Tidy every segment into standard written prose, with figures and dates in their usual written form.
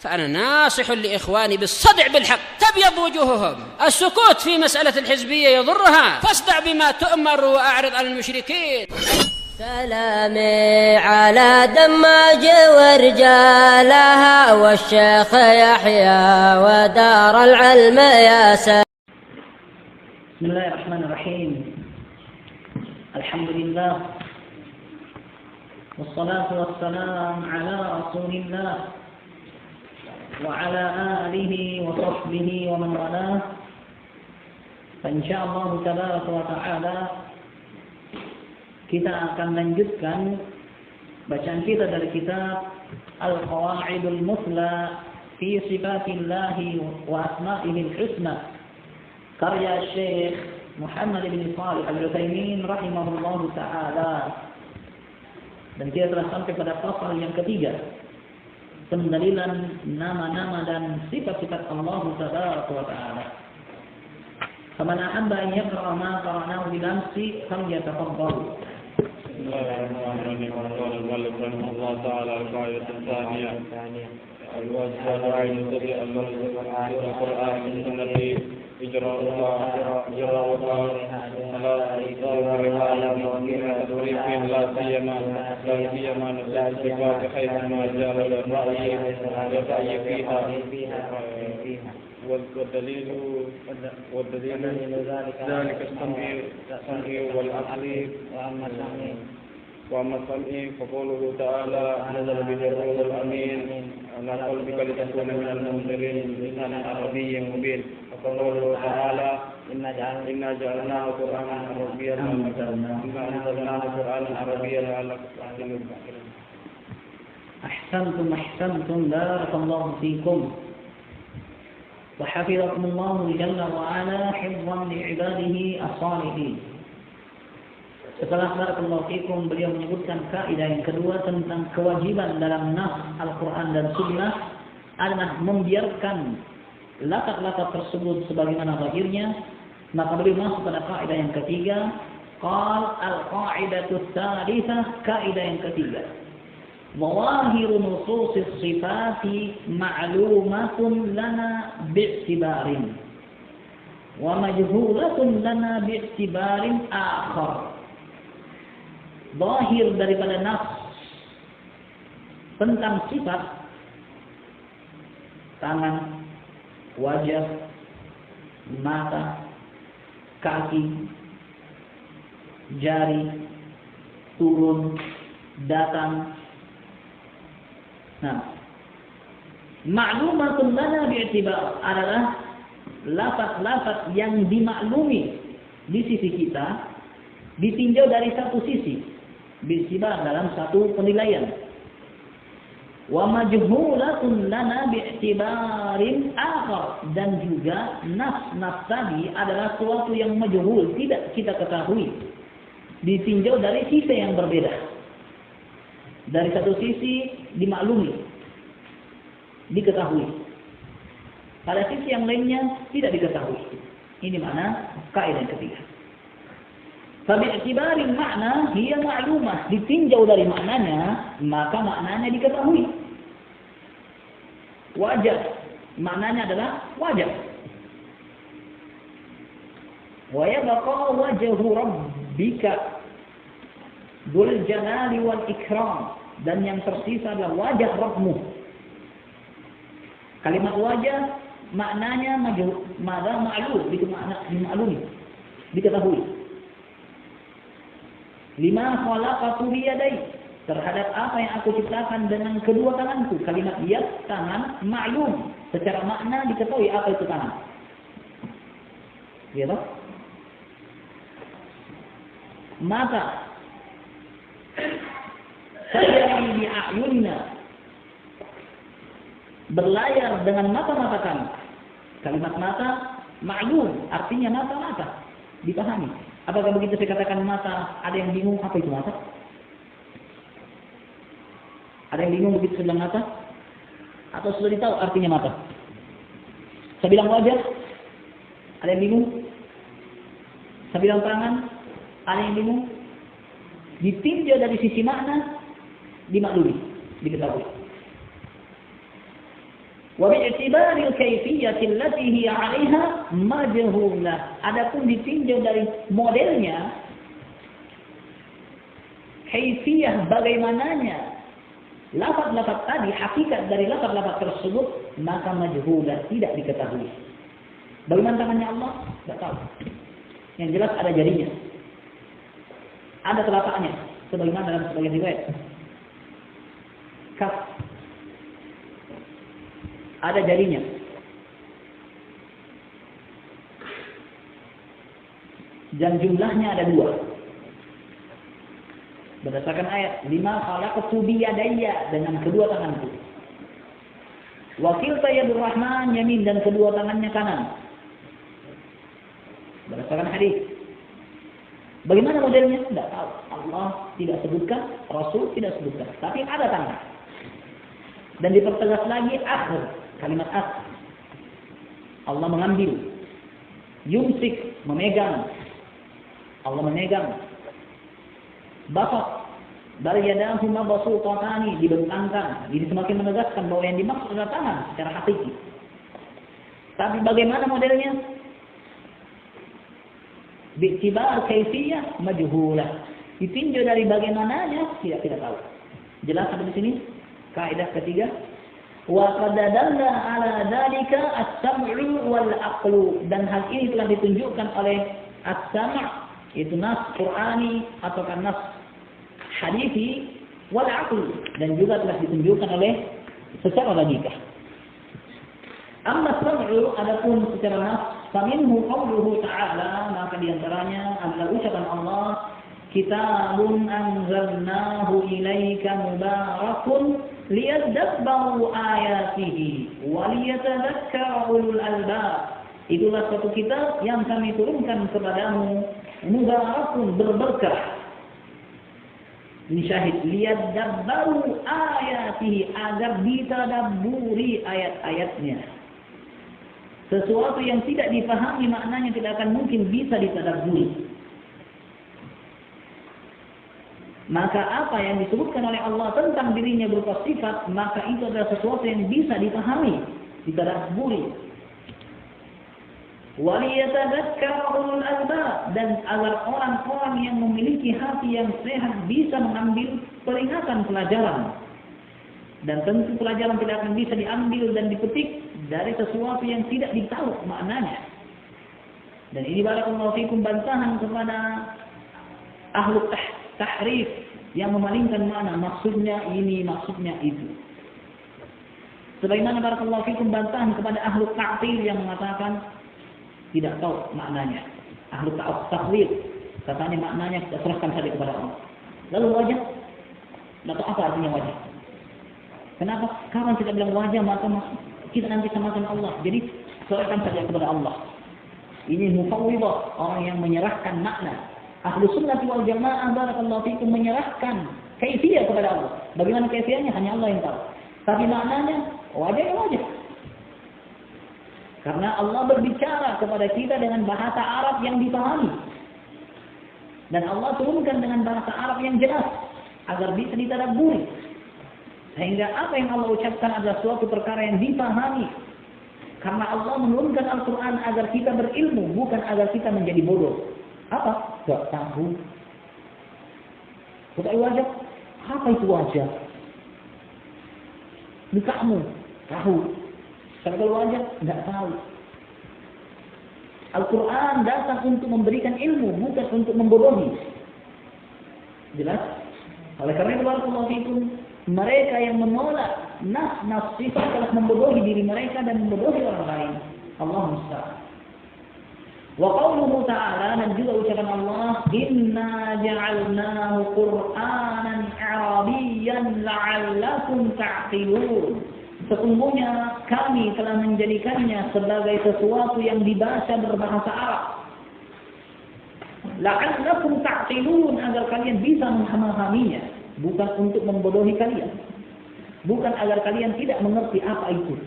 فأنا ناصح لإخواني بالصدع بالحق تبيض وجوههم. السكوت في مسألة الحزبية يضرها، فاصدع بما تؤمر وأعرض عن المشركين. سلامي على دماج ورجالها والشيخ يحيى ودار العلم يا سلام. بسم الله الرحمن الرحيم. الحمد لله والصلاة والسلام على رسول الله وعلى آله وصحبه ومن والاه. Insyaallah tabaraka wa taala kita akan lanjutkan bacaan kita dari kitab Al-Qawaidul Muthla fi Sifatillahi wa Asma'ihi al-Husna karya Syekh Muhammad bin Shalih Al-Utsaimin rahimahullahu taala. Dan kita telah sampai pada pasal yang ketiga, pendalilan nama-nama dan sifat-sifat Allah tabaraka wa taala. Faman ahabba an yaqra'a ma qara'nahu bil amsi falyatafaddal. Bismillahirrahmanirrahim. Qala al-muallif rahimahullah ta'ala al-qa'idatu ats-tsaniyah al-wajh wal-'ayn alladhi anzala al-Qur'an min sunnati ijra'uha ala al-riwaya wa tadrifin la siyama sifat khayma jara al-ra'yi fiha والدليل ذلك السمع والعقل وأما السمع فقوله تعالى نزل به الروح الأمين على قلبك لتكون من المنذرين بلسان عربي مبين. وقوله تعالى إنا جعلناه قرآنا عربيا إنا أنزلناه قرآنا عربيا لعلكم تعقلون. أحسنتم بارك الله فيكم وحفظكم الله جل وعلا حفظا لعباده الصالحين. Setelah barakallahu fikum beliau menyebutkan kaidah yang kedua tentang kewajiban dalam nas Al-Quran dan Sunnah adalah membiarkan lafaz-lafaz tersebut sebagaimana zahirnya, maka beliau masuk pada kaidah yang ketiga. Qal al-qa'idatu tsalitsah, kaidah yang ketiga. Zawahiru nususis sifati ma'lumatun lana bi'tibarin wa majhulatun lana bi'tibarin akhar. Zahir daripada nafs tentang sifat tangan, wajah, mata, kaki, jari, turun, datang. Nah, ma'lumatun lana bi'tibar adalah lafaz-lafaz yang dimaklumi di sisi kita, ditinjau dari satu sisi, bi'tibar dalam satu penilaian. Wa majhulatun lana bi'tibarin akhar, dan juga nafs tadi adalah sesuatu yang majhul, tidak kita ketahui, ditinjau dari sisi yang berbeda. Dari satu sisi dimaklumi, diketahui. Pada sisi yang lainnya tidak diketahui. Ini makna kaidah yang ketiga. Fabi'tibari makna hiya ma'lumah, ditinjau dari maknanya, maka maknanya diketahui. Wajah, maknanya adalah wajah. Wa yabqa wajhu rabbika Dzul Jalali wal Ikram, dan yang tersisa adalah wajah Rabbmu. Kalimat wajah maknanya ma'lum, itu makna dimaklumi, diketahui. Lima khalaqatu biyadai, terhadap apa yang aku ciptakan dengan kedua tanganku. Kalimat yad, tangan, ma'lum, secara makna diketahui apa itu tangan. Ya toh? Mata, sayari bi a'yunina, berlayar dengan mata-mata kami. Kalimat mata ma'lum, artinya mata-mata, dipahami. Apakah begitu saya katakan mata, ada yang bingung apa itu mata? Ada yang bingung begitu saya bilang mata? Atau sudah ditahu artinya mata? Saya bilang wajah, ada yang bingung? Saya bilang tangan, ada yang bingung? Ditinjau dari sisi makna, dimaklumi, diketahui. Wa bi'tibari al-kayfiyyah allati hiya 'alaiha majhulah. Adapun ditinjau dari modelnya, kaifiyah bagaimananya lafaz-lafaz tadi, hakikat dari lafaz-lafaz tersebut, maka majhulah, tidak diketahui. Bagaimana tangannya Allah? Tidak tahu. Yang jelas ada jarinya, ada telapaknya, sebagaimana dalam sebagian riwayat. Kaf, ada jarinya. Dan jumlahnya ada 2. Berdasarkan ayat, lima khalaqtu biyadayya, dengan kedua tanganku. Wa kilta yadur rahman yamin, dan kedua tangannya kanan. Berdasarkan hadis. Bagaimana modelnya? Tidak tahu. Allah tidak sebutkan, Rasul tidak sebutkan. Tapi ada tangan. Dan dipertegas lagi akhir, kalimat akhir. Allah mengambil. Yumsik, memegang. Allah memegang. Bapak, bal yadahu mabsutatani, dibentangkan. Jadi semakin menegaskan bahwa yang dimaksud adalah tangan secara hakiki. Tapi bagaimana modelnya? Bi'tibar kaifiyah majhulah. Ditinjau dari bagaimananya, tidak tahu. Jelas di sini kaidah ketiga. Wa qad dalla ala dzalika as-sam'u wal aqlu, dan hal ini telah ditunjukkan oleh as-sam', itu nas Qur'ani atau nas hadithi, wal aql, dan juga telah ditunjukkan oleh secara logika. Amma sam'u, adapun secara nas, faminhu qawluhu ta'ala, maka diantaranya adalah ucapan Allah, kitabun anzalnahu ilaika mubarakun liyadabbaru ayatihi wa liyatadhakkara ulul albab. Itulah suatu kitab yang kami turunkan kepadamu, mubarakun, berberkah. Ini syahid, liyadabbaru ayatihi, agar ditadabburi ayat-ayatnya. Sesuatu yang tidak dipahami maknanya tidak akan mungkin bisa ditadabburi. Maka apa yang disebutkan oleh Allah tentang dirinya berupa sifat, maka itu adalah sesuatu yang bisa dipahami, ditadabburi. Waliyatadzakkara ulul albab, dan agar orang-orang yang memiliki hati yang sehat bisa mengambil peringatan, pelajaran. Dan tentu pelajaran tidak akan bisa diambil dan dipetik dari sesuatu yang tidak ditahu maknanya. Dan ini barakallahu fikum bantahan kepada ahlu tahrif yang memalingkan makna, maksudnya ini, maksudnya itu. Sebagaimana barakallahu fikum bantahan kepada ahlu ta'til yang mengatakan tidak tahu maknanya. Ahlu takwil katanya maknanya kita serahkan saja kepada Allah. Lalu wajah, tidak tahu apa artinya wajah. Kenapa? Kawan kita bilang wajah, maka kita nanti samakan Allah. Jadi serahkan saja kepada Allah. Ini mufawwidah, orang yang menyerahkan makna. Ahlu sunnah wal jamaah barakallahu fikum menyerahkan kaifiyah kepada Allah. Bagaimana kaifiyahnya hanya Allah yang tahu. Tapi maknanya wajah ya wajah. Karena Allah berbicara kepada kita dengan bahasa Arab yang dipahami. Dan Allah turunkan dengan bahasa Arab yang jelas agar bisa ditadabburi. Sehingga apa yang Allah ucapkan adalah suatu perkara yang dipahami. Karena Allah menurunkan Al-Quran agar kita berilmu, bukan agar kita menjadi bodoh. Apa? Tidak tahu. Tidak wajah. Apa itu wajah? Mukamu tahu. Kalau wajah tidak tahu. Al-Quran datang untuk memberikan ilmu, bukan untuk membodohi. Jelas? Oleh karena itu barakallahu fikum, mereka yang menolak nas sifat telah membodohi diri mereka dan membodohi orang lain. Allah musta'an. Wa qawluhu ta'ala, dan juga ucapan Allah, inna ja'alnahu qur'anan arabiyyan la'allakum ta'qilun. Sesungguhnya kami telah menjadikannya sebagai sesuatu yang dibaca berbahasa Arab. La'allakum ta'qilun, agar kalian bisa memahaminya, bukan untuk membodohi kalian. Bukan agar kalian tidak mengerti apa itu,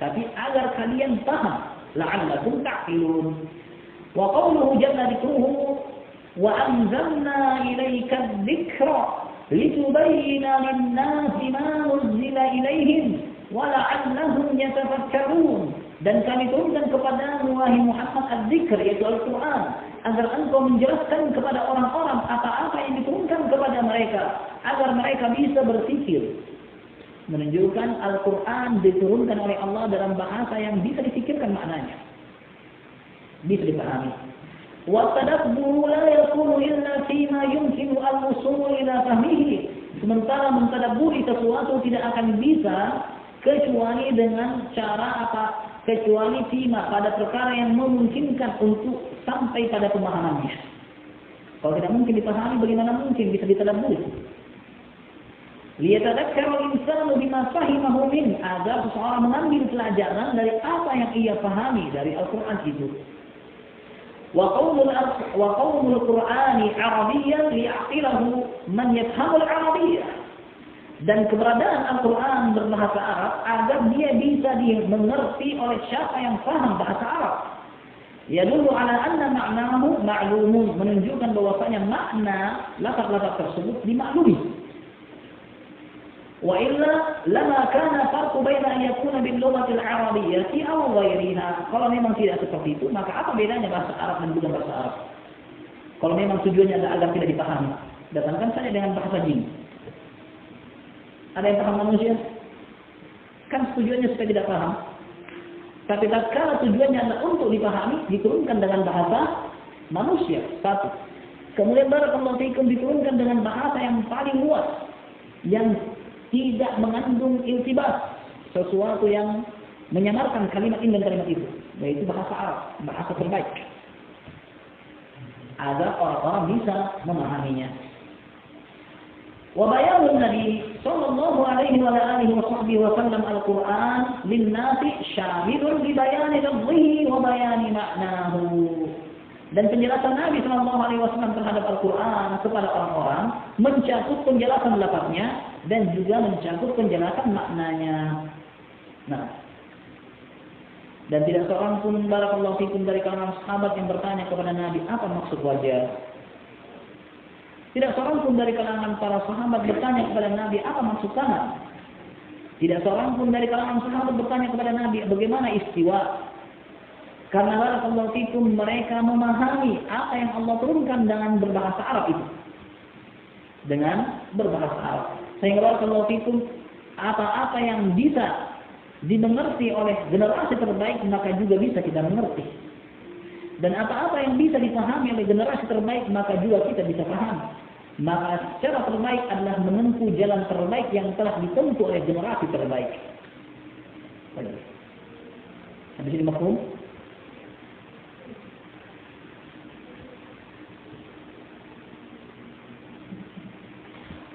tapi agar kalian paham. La'allakum ta'qilun. Wa qawluhu jalla dzikruhu wa anzalna ilaika adh-dhikra litubayyana lin-nasi ma nuzila ilaihim wa la'allahum Dan kami turunkan kepadamu wahai Muhammad ad-dzikr, yaitu Al-Quran, agar engkau menjelaskan kepada orang-orang apa-apa yang diturunkan kepada mereka, agar mereka bisa berpikir. Menunjukkan Al-Quran diturunkan oleh Allah dalam bahasa yang bisa dipikirkan maknanya, bisa dipahami. وَالتَّدَبُّرُ لَا يَكُونُ إِلَّا فِيمَا يُمْكِنُ الْوُصُولُ إِلَى فَهْمِهِ. Sementara mentadabburi sesuatu tidak akan bisa kecuali dengan cara apa? Kecuali fima, pada perkara yang memungkinkan untuk sampai pada pemahamannya. Kalau tidak mungkin dipahami, bagaimana mungkin bisa ditadabburi? Liyatadzakkara al-insanu bima fahimahu min, agar seseorang mengambil pelajaran dari apa yang ia pahami dari Al-Quran itu. Wa qawlul Qur'ani Arabiyyan liya'qilahu man yafhamul Arabiyyah. Dan keberadaan Al-Quran berbahasa Arab agar dia bisa dimengerti oleh siapa yang paham bahasa Arab. Yadullu ala anna ma'nahu ma'lumun, menunjukkan bahwasanya makna lafaz-lafaz tersebut dimaklumi. Wa illa lama kana farqu baina an yakuna bil lughati al-arabiyyati aw ghayriha. Kalau memang tidak seperti itu, maka apa bedanya bahasa Arab dan bukan bahasa Arab? Kalau memang tujuannya adalah agar tidak dipahami, datangkan saja dengan bahasa jin. Ada yang paham manusia? Kan tujuannya supaya tidak paham. Tapi tatkala tujuannya adalah untuk dipahami, diturunkan dengan bahasa manusia. Satu. Kemudian barakallahu fiikum diturunkan dengan bahasa yang paling luas, yang tidak mengandung iltibas, sesuatu yang menyamarkan kalimat ini dan kalimat itu, yaitu bahasa Arab, bahasa terbaik, agar orang-orang bisa memahaminya. وبيان النبي صلى الله عليه وعلى آله وصحبه وسلم القرآن للناس شامل لبيان لفظه وبيان معناه. Dan penjelasan Nabi Sallallahu Alaihi Wasallam terhadap Al-Quran kepada orang-orang mencakup penjelasan lafaznya dan juga mencakup penjelasan maknanya. Nah, dan tidak seorang pun barakallahu fikum dari kalangan sahabat yang bertanya kepada Nabi apa maksud wajah. Tidak seorang pun dari kalangan para sahabat bertanya kepada Nabi apa maksud tangan. Tidak seorang pun dari kalangan sahabat bertanya kepada Nabi bagaimana istiwa. Karena barakallahu fikum mereka memahami apa yang Allah turunkan dengan berbahasa Arab itu. Dengan berbahasa Arab. Sehingga barakallahu fikum apa-apa yang bisa dimengerti oleh generasi terbaik maka juga bisa kita mengerti. Dan apa-apa yang bisa dipahami oleh generasi terbaik maka juga kita bisa pahami. Maka cara terbaik adalah menempuh jalan terbaik yang telah ditempuh oleh generasi terbaik. Habis ini mafhum?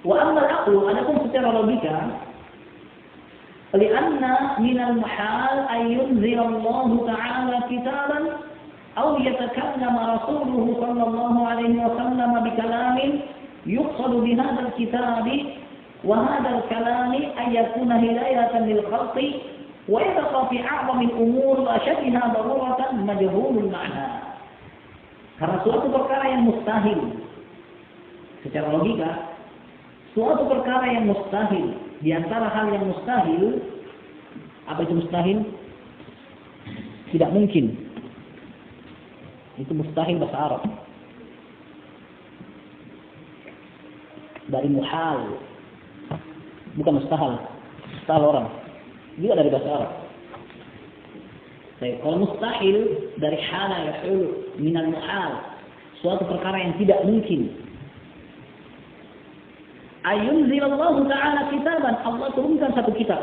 Wa amma al-aqlu, adapun secara logika, li'anna minal mahal an yunzila Allah Ta'ala kitaban aw yatakallama rasuluhu sallallahu alaihi wasallam bikalamin yuqsadu bihadzal kitabi wa hadzal kalami ay yakuna hidayatan lil khalqi wa yabqa fi a'zami al-umur wa ashaddiha daruratan majhulul ma'na. Karena suatu perkara yang mustahil secara logika, suatu perkara yang mustahil, di antara hal yang mustahil, apa itu mustahil? Tidak mungkin. Itu mustahil bahasa Arab. Dari muhal, bukan mustahil. Mustahil orang, juga dari bahasa Arab. Kalau mustahil dari hala yahulu minal muhal, suatu perkara yang tidak mungkin. Ayunzilallahu ta'ala kitaban, Allah turunkan satu kitab.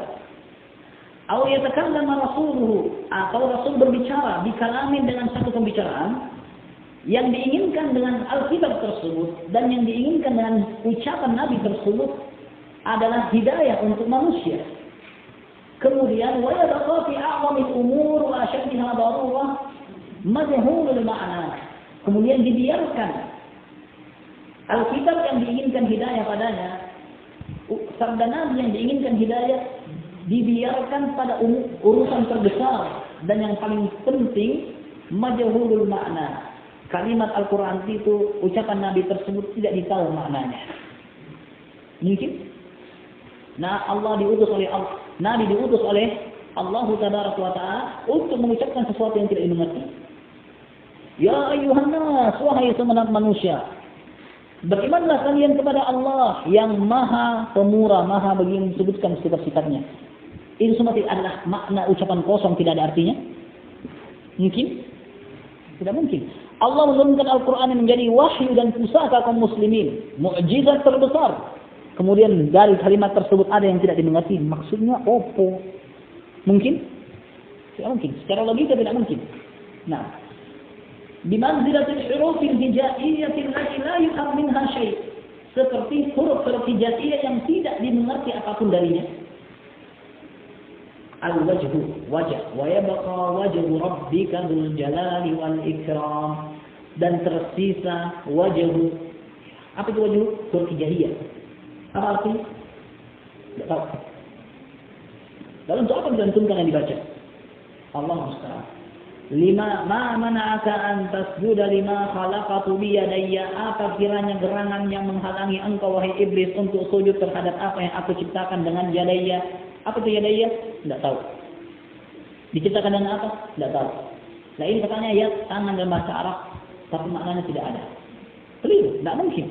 Aw yatakallama rasuluhu, atau Rasul berbicara bikalamin dengan satu pembicaraan yang diinginkan dengan Alkitab tersebut dan yang diinginkan dengan ucapan Nabi tersebut adalah hidayah untuk manusia. Kemudian wa yabqa fi a'zamil umur wa ashaddiha darurah majhulul ma'na. Kemudian dibiarkan Alkitab yang diinginkan hidayah padanya, sabda Nabi yang diinginkan hidayah, dibiarkan pada urusan terbesar dan yang paling penting majhulul makna. Kalimat Al-Quran itu, ucapan Nabi tersebut tidak ditahu maknanya. Mungkin? Nah, Nabi diutus oleh Allah Tabaraka wa Ta'ala untuk mengucapkan sesuatu yang tidak dimengerti. Ya ayyuhan nas, wahai segenap manusia, berimanlah kalian kepada Allah yang Maha Pemurah, Maha begini disebutkan sifat-sifatnya. Itu semua adalah makna ucapan kosong, tidak ada artinya. Mungkin? Tidak mungkin. Allah menurunkan Al-Quran yang menjadi wahyu dan pusaka kaum muslimin, mukjizat terbesar. Kemudian dari kalimat tersebut ada yang tidak dimengerti. Maksudnya apa? Mungkin? Tidak mungkin. Secara logika tidak mungkin. Nah, bimanzilatil hurufil hijaiyatil lati la yuham minha syai'. Seperti huruf-huruf hijaiyah yang tidak dimengerti apapun darinya. Al-wajhu, wajah, wa yabqa wajhu rabbika dzul jalali wal ikram, dan tersisa wajhu. Apa itu wajhu? Huruf hijaiyah. Apa artinya? Tidak tahu. Lalu untuk apa dilantunkan yang dibaca? Allah musta'an. Lima ma mana'aka an tasjuda lima khalaqatu bi yadayya. Apa kiranya gerangan yang menghalangi engkau wahai iblis untuk sujud terhadap apa yang aku ciptakan dengan yadayya? Apa itu yadayya? Tidak tahu. Diciptakan dengan apa? Tidak tahu. Nah ini katanya ya tangan dalam bahasa Arab, tapi maknanya tidak ada. Keliru, tidak mungkin.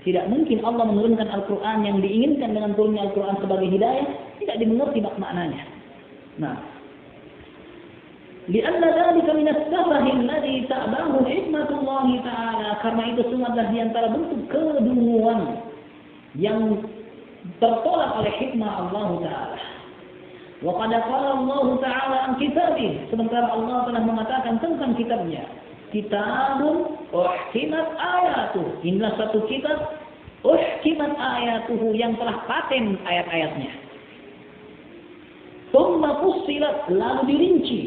Tidak mungkin Allah menurunkan Al-Quran yang diinginkan dengan turunnya Al-Quran sebagai hidayah, tidak dimengerti maknanya. Nah, lianna dzalika min as-safahi alladhi ta'bahu hikmatullah ta'ala, karena itu semua adalah di antara bentuk kedunguan yang tertolak oleh hikmah Allah Ta'ala. Wa qad qala Allah Ta'ala an kitabih, sementara Allah telah mengatakan tentang kitabnya, kitabun uhkimat ayatuh, inilah satu kitab uhkimat ayatuhu yang telah paten ayat-ayatnya. Tsumma fussilat, lalu dirinci,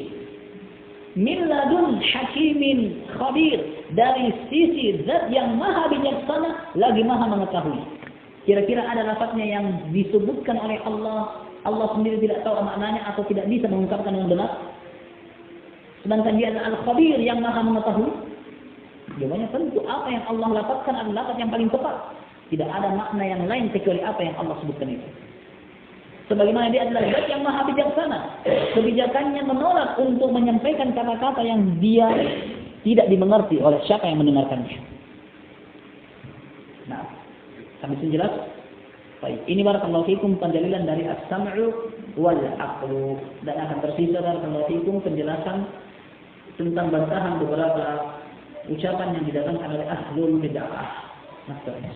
min ladun hakimin khabir, dari sisi zat yang maha bijaksana lagi maha mengetahui. Kira-kira ada lafaznya yang disebutkan oleh Allah, Allah sendiri tidak tahu maknanya atau tidak bisa mengungkapkan yang benar, sedangkan dia adalah Al-Khabir yang maha mengetahui? Jawabannya tentu apa yang Allah lafazkan adalah lafaz yang paling tepat. Tidak ada makna yang lain kecuali apa yang Allah sebutkan itu. Sebagaimana dia adalah zat yang maha bijaksana, kebijakannya menolak untuk menyampaikan kata-kata yang dia tidak dimengerti oleh siapa yang mendengarkannya. Nah, sampai sini jelas? Baik, ini barakallahu fikum pendalilan dari as-sam'u wal aqlu, dan akan tersisa barakallahu fikum penjelasan tentang bantahan beberapa ucapan yang didatangkan oleh ahlul bid'ah. Maksudnya